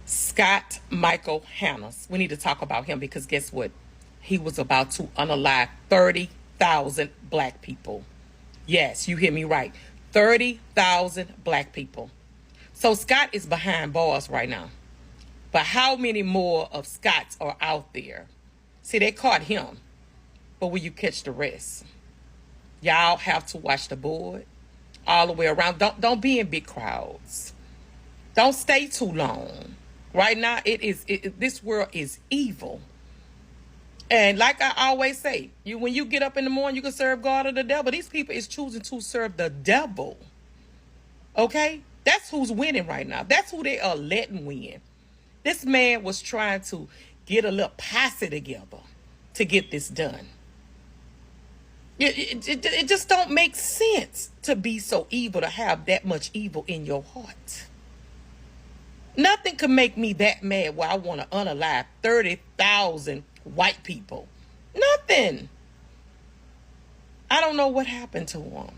Scott Michael Hanna. We need to talk about him because guess what? He was about to unalive 30,000 black people. Yes, you hear me right. 30,000 black people. So Scott is behind bars right now. But how many more of Scott's are out there? See, they caught him. But will you catch the rest? Y'all have to watch the board all the way around. Don't be in big crowds. Don't stay too long. Right now, this world is evil. And like I always say, when you get up in the morning, you can serve God or the devil. These people is choosing to serve the devil. Okay? That's who's winning right now. That's who they are letting win. This man was trying to get a little posse together to get this done. It just don't make sense to be so evil, to have that much evil in your heart. Nothing can make me that mad where I want to unalive 30,000 white people. Nothing. I don't know what happened to him.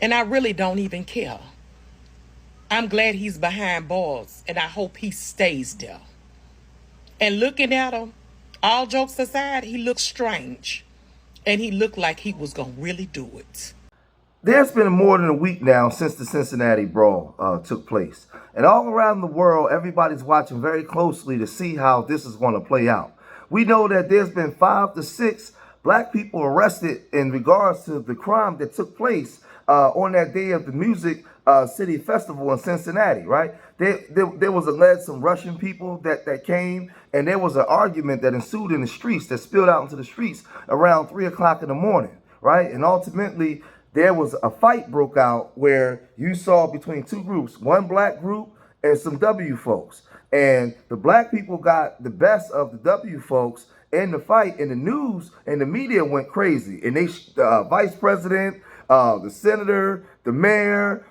And I really don't even care. I'm glad he's behind bars, and I hope he stays there. And looking at him, all jokes aside, he looks strange. And he looked like he was going to really do it. There's been more than a week now since the Cincinnati Brawl took place. And all around the world, everybody's watching very closely to see how this is going to play out. We know that there's been 5 to 6 black people arrested in regards to the crime that took place on that day of the Music City Festival in Cincinnati, right? There was alleged some Russian people that came, and there was an argument that ensued in the streets that spilled out into the streets around 3 o'clock in the morning, right? And ultimately, there was a fight broke out where you saw between two groups, one black group and some W folks. And the black people got the best of the W folks in the fight, and the news and the media went crazy. And the vice president, the senator, the mayor,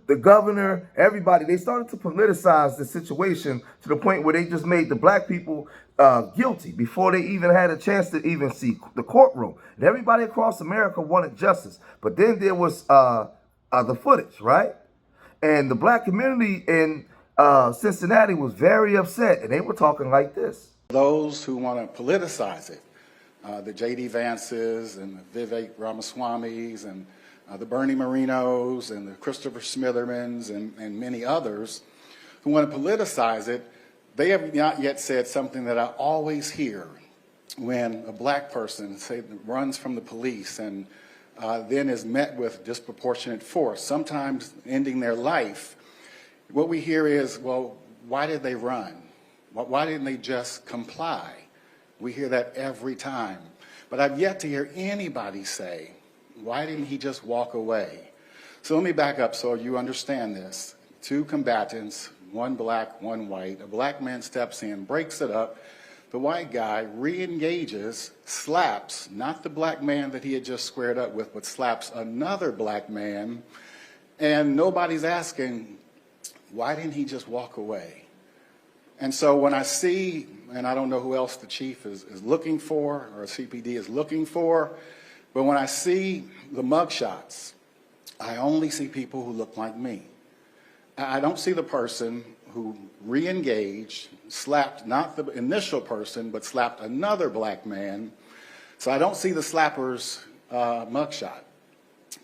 the governor, everybody, they started to politicize the situation to the point where they just made the black people guilty before they even had a chance to even see the courtroom. And everybody across America wanted justice. But then there was the footage, right? And the black community in Cincinnati was very upset, and they were talking like this. Those who want to politicize it, the J.D. Vances and the Vivek Ramaswamys and the Bernie Marinos and the Christopher Smithermans and many others who want to politicize it, they have not yet said something that I always hear when a black person, say, runs from the police and then is met with disproportionate force, sometimes ending their life. What we hear is, well, why did they run? Why didn't they just comply? We hear that every time. But I've yet to hear anybody say, why didn't he just walk away? So let me back up so you understand this. 2 combatants, one black, one white. A black man steps in, breaks it up. The white guy re-engages, slaps, not the black man that he had just squared up with, but slaps another black man. And nobody's asking, why didn't he just walk away? And so when I see, and I don't know who else the chief is looking for or CPD is looking for, but when I see the mugshots, I only see people who look like me. I don't see the person who re-engaged, slapped not the initial person, but slapped another black man. So I don't see the slapper's mugshot.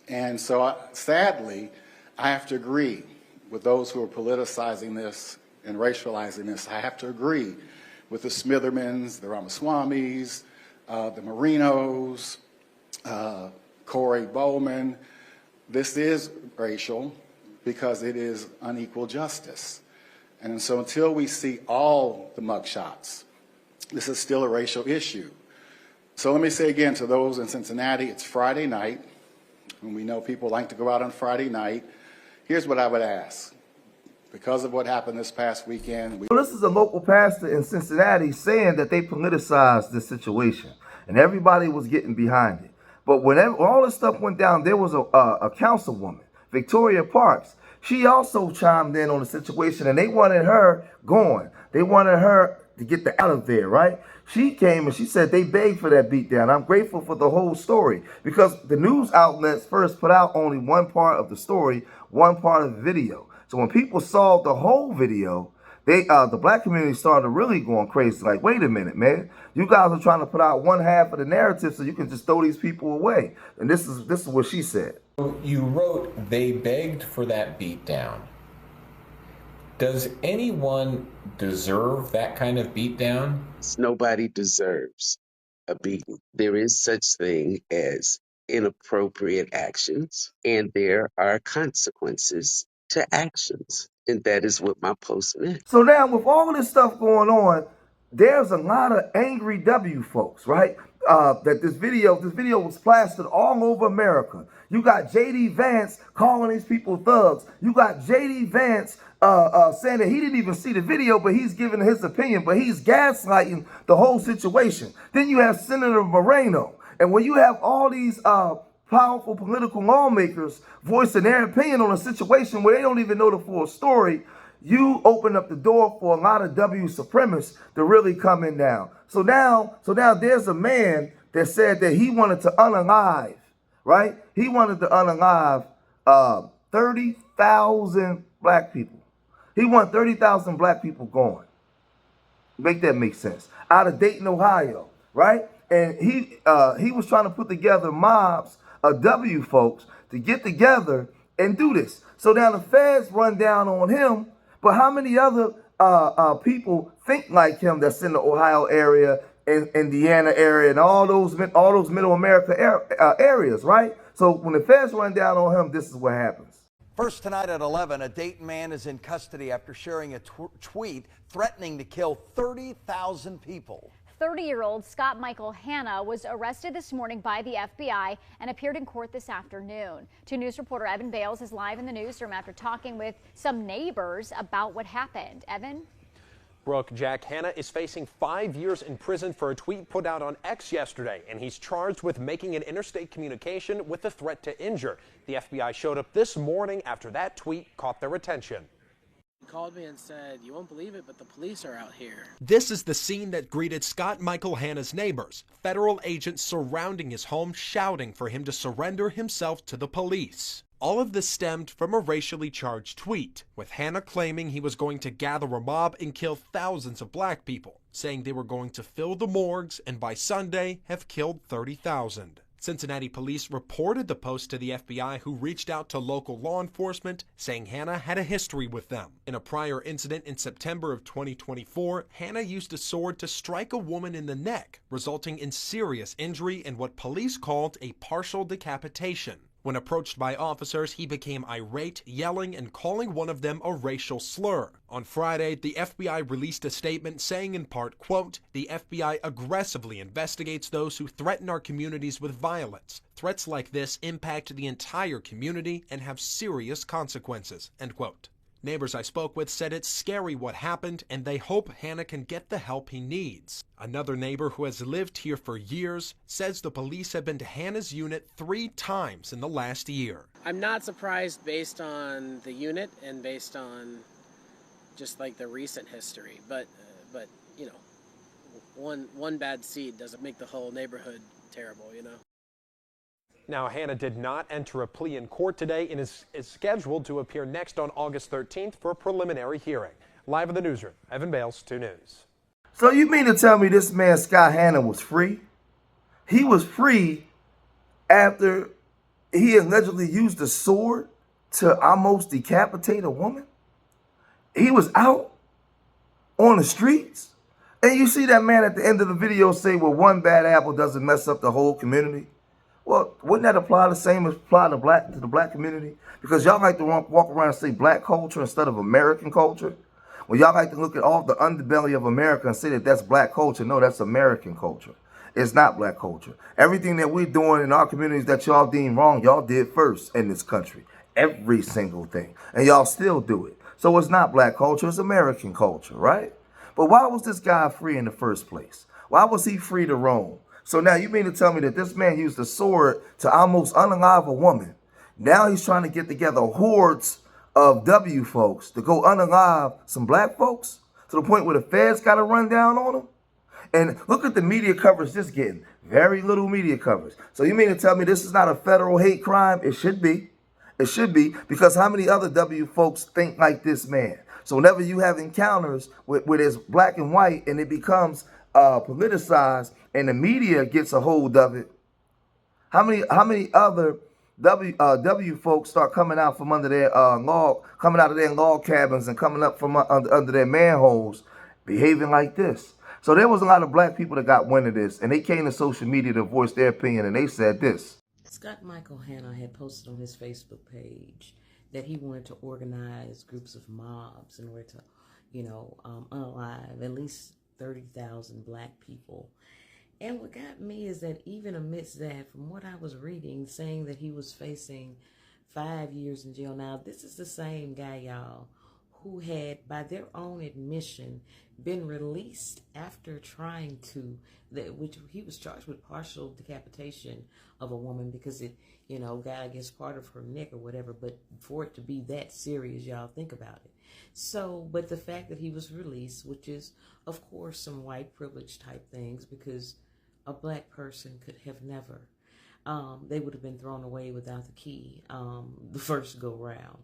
And so sadly, I have to agree with those who are politicizing this and racializing this. I have to agree with the Smithermans, the Ramaswamys, the Marinos, Corey Bowman. This is racial because it is unequal justice. And so until we see all the mugshots, this is still a racial issue. So let me say again to those in Cincinnati, it's Friday night, and we know people like to go out on Friday night. Here's what I would ask. Because of what happened this past weekend. This is a local pastor in Cincinnati saying that they politicized this situation, and everybody was getting behind it. But when all this stuff went down, there was a councilwoman, Victoria Parks. She also chimed in on the situation, and they wanted her gone. They wanted her to get out of there, right? She came and she said they begged for that beatdown. I'm grateful for the whole story because the news outlets first put out only one part of the story, one part of the video. So when people saw the whole video, The black community started really going crazy. Like, wait a minute, man. You guys are trying to put out one half of the narrative so you can just throw these people away. And this is what she said. You wrote, they begged for that beatdown. Does anyone deserve that kind of beatdown? Nobody deserves a beating. There is such thing as inappropriate actions, and there are consequences to actions. And that is what my post meant. So now with all this stuff going on, there's a lot of angry W folks, right? That this video was plastered all over America. You got JD Vance calling these people thugs. You got JD Vance saying that he didn't even see the video, but he's giving his opinion, but he's gaslighting the whole situation. Then you have Senator Moreno. And when you have all these powerful political lawmakers voicing their opinion on a situation where they don't even know the full story, you open up the door for a lot of W supremacists to really come in down. So now there's a man that said that he wanted to unalive, right? He wanted to unalive 30,000 black people. He wanted 30,000 black people gone. Make that make sense. Out of Dayton, Ohio, right? And he was trying to put together mobs of W folks to get together and do this. So now the feds run down on him, but how many other people think like him that's in the Ohio area, and Indiana area, and all those middle America areas, right? So when the feds run down on him, this is what happens. First tonight at 11, a Dayton man is in custody after sharing a tweet threatening to kill 30,000 people. 30-year-old Scott Michael Hanna was arrested this morning by the FBI and appeared in court this afternoon. 2 News reporter Evan Bales is live in the newsroom after talking with some neighbors about what happened. Evan? Brooke, Jack, Hanna is facing 5 years in prison for a tweet put out on X yesterday, and he's charged with making an interstate communication with a threat to injure. The FBI showed up this morning after that tweet caught their attention. He called me and said, "You won't believe it, but the police are out here." This is the scene that greeted Scott Michael Hanna's neighbors. Federal agents surrounding his home, shouting for him to surrender himself to the police. All of this stemmed from a racially charged tweet, with Hanna claiming he was going to gather a mob and kill thousands of black people, saying they were going to fill the morgues and by Sunday have killed 30,000. Cincinnati police reported the post to the FBI, who reached out to local law enforcement, saying Hanna had a history with them. In a prior incident in September of 2024, Hanna used a sword to strike a woman in the neck, resulting in serious injury and what police called a partial decapitation. When approached by officers, he became irate, yelling and calling one of them a racial slur. On Friday, the FBI released a statement saying in part, quote, "The FBI aggressively investigates those who threaten our communities with violence. Threats like this impact the entire community and have serious consequences," end quote. Neighbors I spoke with said it's scary what happened, and they hope Hanna can get the help he needs. Another neighbor who has lived here for years says the police have been to Hanna's unit 3 times in the last year. I'm not surprised based on the unit and based on just like the recent history, but you know, one bad seed doesn't make the whole neighborhood terrible, you know. Now, Hanna did not enter a plea in court today and is scheduled to appear next on August 13th for a preliminary hearing. Live in the newsroom, Evan Bales, 2 News. So you mean to tell me this man, Scott Hanna, was free? He was free after he allegedly used a sword to almost decapitate a woman? He was out on the streets? And you see that man at the end of the video say, well, one bad apple doesn't mess up the whole community? Well, wouldn't that apply the same as apply to the black community? Because y'all like to walk around and say black culture instead of American culture. Well, y'all like to look at all the underbelly of America and say that that's black culture. No, that's American culture. It's not black culture. Everything that we're doing in our communities that y'all deem wrong, y'all did first in this country. Every single thing. And y'all still do it. So it's not black culture, it's American culture, right? But why was this guy free in the first place? Why was he free to roam? So now you mean to tell me that this man used a sword to almost unalive a woman. Now he's trying to get together hordes of W folks to go unalive some black folks to the point where the feds got to run down on them? And look at the media coverage this getting. Very little media coverage. So you mean to tell me this is not a federal hate crime? It should be. It should be, because how many other W folks think like this man? So whenever you have encounters where there's black and white and it becomes politicized and the media gets a hold of it, how many other W folks start coming out from under their coming out of their log cabins and coming up from under their manholes, behaving like this? So there was a lot of black people that got wind of this, and they came to social media to voice their opinion, and they said this. Scott Michael Hanna had posted on his Facebook page that he wanted to organize groups of mobs in order to, unalive at least 30,000 black people. And what got me is that even amidst that, from what I was reading, saying that he was facing 5 years in jail. Now, this is the same guy, y'all, who had, by their own admission, been released after trying to, which he was charged with partial decapitation of a woman because it, got against part of her neck or whatever. But for it to be that serious, y'all, think about it. So, but the fact that he was released, which is, of course, some white privilege type things, because a black person could have never, they would have been thrown away without the key the first go round.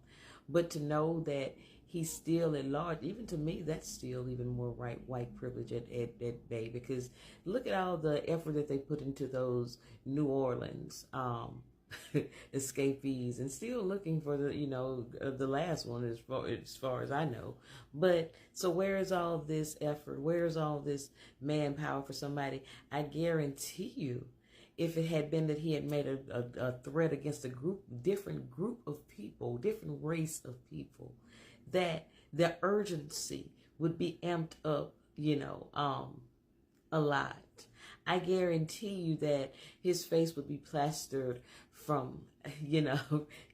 But to know that he's still at large, even to me, that's still even more white privilege at bay, because look at all the effort that they put into those New Orleans escapees, and still looking for the last one as far as I know. But so where is all this effort? Where is all this manpower for somebody? I guarantee you, if it had been that he had made a threat against a different group of people, different race of people, that the urgency would be amped up, a lot. I guarantee you that his face would be plastered from,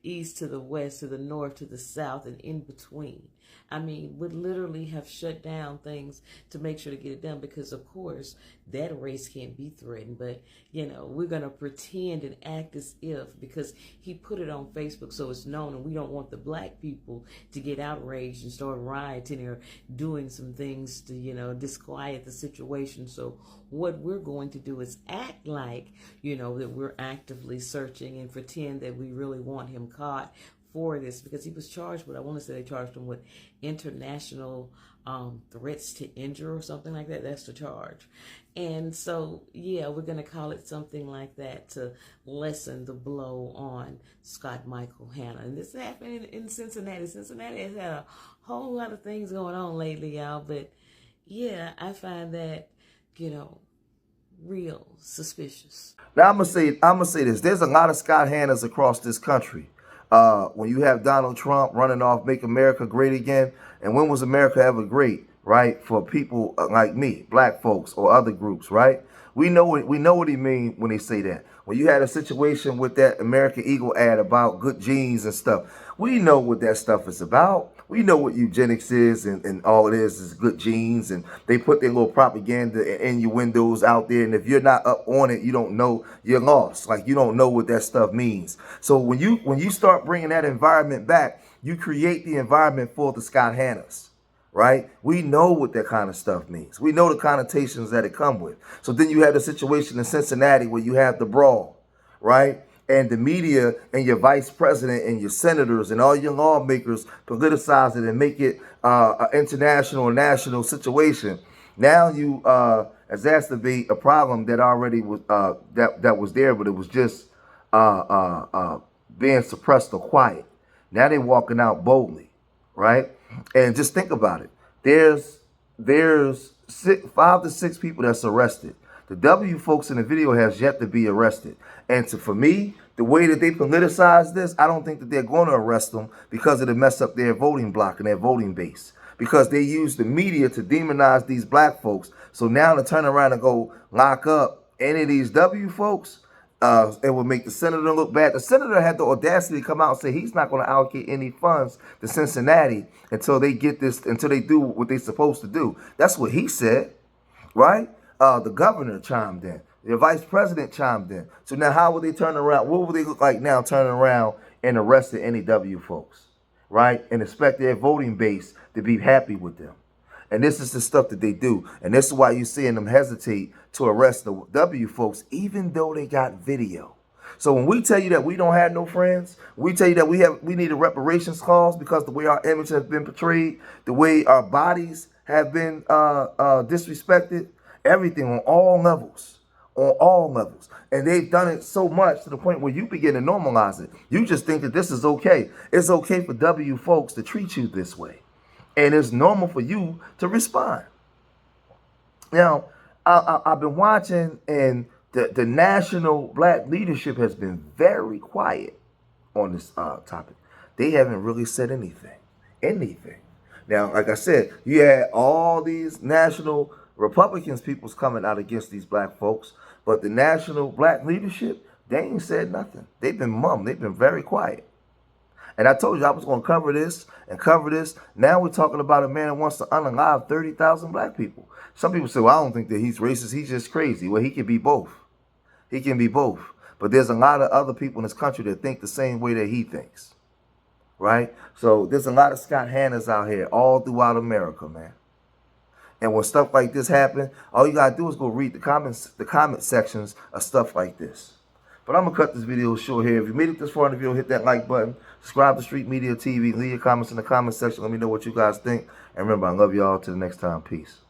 east to the west, to the north, to the south, and in between. I mean, would literally have shut down things to make sure to get it done, because, of course, that race can't be threatened. But, we're going to pretend and act as if, because he put it on Facebook so it's known, and we don't want the black people to get outraged and start rioting or doing some things to, disquiet the situation. So what we're going to do is act like, that we're actively searching and pretend that we really want him caught for this, because he was charged with, I want to say they charged him with international threats to injure or something like that. That's the charge. And so, yeah, we're going to call it something like that to lessen the blow on Scott Michael Hanna. And this happened in Cincinnati. Cincinnati has had a whole lot of things going on lately, y'all. But, yeah, I find that, real suspicious. Now I'm gonna say this. There's a lot of Scott Hannas across this country. When you have Donald Trump running off "Make America Great Again," and when was America ever great, right? For people like me, black folks, or other groups, right? We know what he mean when they say that. When you had a situation with that American Eagle ad about good genes and stuff, we know what that stuff is about. We know what eugenics is, and all it is good genes, and they put their little propaganda and innuendos out there, and if you're not up on it, you don't know, you're lost. Like, you don't know what that stuff means. So when you start bringing that environment back, you create the environment for the Scott Hannas, right? We know what that kind of stuff means. We know the connotations that it come with. So then you have the situation in Cincinnati where you have the brawl, right? And the media and your vice president and your senators and all your lawmakers politicize it and make it an international and national situation. Now you exacerbate a problem that already was that was there, but it was just being suppressed or quiet. Now they're walking out boldly, right? And just think about it. There's 5 to 6 people that's arrested. The W folks in the video has yet to be arrested. And for me, the way that they politicize this, I don't think that they're going to arrest them because it'll mess up their voting block and their voting base. Because they use the media to demonize these black folks. So now to turn around and go lock up any of these W folks, it will make the senator look bad. The senator had the audacity to come out and say he's not going to allocate any funds to Cincinnati until they get this, until they do what they're supposed to do. That's what he said, right? The governor chimed in. The vice president chimed in. So now how would they turn around? What would they look like now turning around and arresting any W folks, right? And expect their voting base to be happy with them. And this is the stuff that they do. And this is why you're seeing them hesitate to arrest the W folks, even though they got video. So when we tell you that we don't have no friends, we tell you that we need a reparations clause because the way our image has been portrayed, the way our bodies have been disrespected, everything on all levels. On all levels. And they've done it so much to the point where you begin to normalize it. You just think that this is okay. It's okay for W folks to treat you this way. And it's normal for you to respond. Now, I've been watching, and the national black leadership has been very quiet on this topic. They haven't really said anything. Now, like I said, you had all these national Republicans peoples coming out against these black folks, but the national black leadership, they ain't said nothing. They've been mum. They've been very quiet. And I told you I was going to cover this and cover this. Now we're talking about a man that wants to unalive 30,000 black people. Some people say, well, I don't think that he's racist. He's just crazy. Well, he can be both. He can be both. But there's a lot of other people in this country that think the same way that he thinks. Right? So there's a lot of Scott Hannas out here all throughout America, man. And when stuff like this happen, all you got to do is go read the comment sections of stuff like this. But I'm going to cut this video short here. If you made it this far in the video, hit that like button. Subscribe to Street Media TV. Leave your comments in the comment section. Let me know what you guys think. And remember, I love you all. Till the next time. Peace.